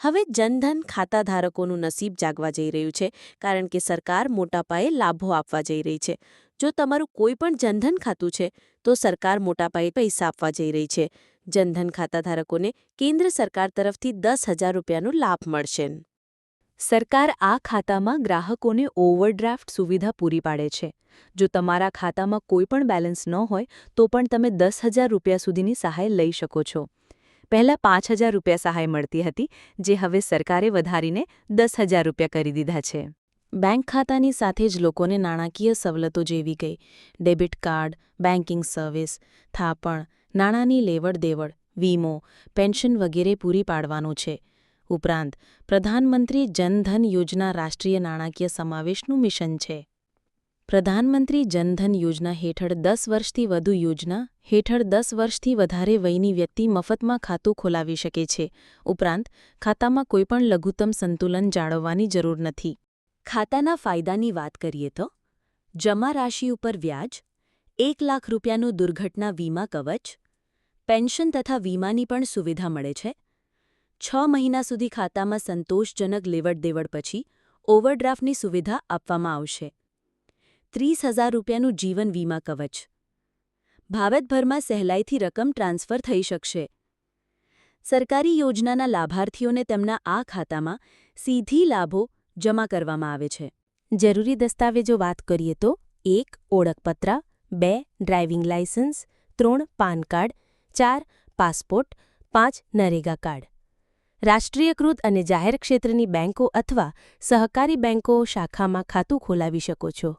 હવે જનધન ખાતાધારકોનું નસીબ જાગવા જઈ રહ્યું છે, કારણ કે સરકાર મોટા પાયે લાભો આપવા જઈ રહી છે. જો તમારું કોઈ પણ જનધન ખાતું છે, તો સરકાર મોટા પાયે પૈસા આપવા જઈ રહી છે. જનધન ખાતાધારકોને કેન્દ્ર સરકાર તરફથી 10,000 રૂપિયાનો લાભ મળશે. સરકાર આ ખાતામાં ગ્રાહકોને ઓવરડ્રાફ્ટ સુવિધા પૂરી પાડે છે. જો તમારા ખાતામાં કોઈપણ બેલેન્સ ન હોય તો પણ તમે 10,000 રૂપિયા સુધીની સહાય લઈ શકો છો. પહેલાં 5,000 રૂપિયા સહાય મળતી હતી, જે હવે સરકારે વધારીને 10,000 રૂપિયા કરી દીધા છે. બેંક ખાતાની સાથે જ લોકોને નાણાકીય સવલતો જેવી ગઈ ડેબિટ કાર્ડ, બેન્કિંગ સર્વિસ, થાપણ, નાણાંની લેવડ-દેવડ, વીમો, પેન્શન વગેરે પૂરી પાડવાનું છે. ઉપરાંત પ્રધાનમંત્રી જનધન યોજના રાષ્ટ્રીય નાણાકીય સમાવેશનું મિશન છે. પ્રધાનમંત્રી જનધન યોજના હેઠળ 10 વર્ષથી વધુ યોજના હેઠળ 10 વર્ષથી વધારે વયની વ્યક્તિ મફતમાં ખાતું ખોલાવી શકે છે. ઉપરાંત ખાતામાં કોઈપણ લઘુત્તમ સંતુલન જાળવવાની જરૂર નથી. ખાતાના ફાયદાની વાત કરીએ તો જમા રાશિ ઉપર વ્યાજ, 1 લાખ રૂપિયાનું દુર્ઘટના વીમા કવચ, પેન્શન તથા વીમાની પણ સુવિધા મળે છે. 6 મહિના સુધી ખાતામાં સંતોષજનક લેવડ-દેવડ પછી ઓવરડ્રાફ્ટની સુવિધા આપવામાં આવશે. 30,000 રૂપિયાનું જીવન વીમા કવચ. ભારતભરમાં સહેલાઈથી રકમ ટ્રાન્સફર થઈ શકશે. સરકારી યોજનાના લાભાર્થીઓને તેમના આ ખાતામાં સીધી લાભો જમા કરવામાં આવે છે. જરૂરી દસ્તાવેજો વાત કરીએ તો 1. ઓળખપત્ર, 2. Driving licence, 3. PAN card, 4. Passport, 5. NREGA card. રાષ્ટ્રીયકૃત અને જાહેર ક્ષેત્રની બેંકો અથવા સહકારી બેંકો શાખામાં ખાતું ખોલાવી શકો છો.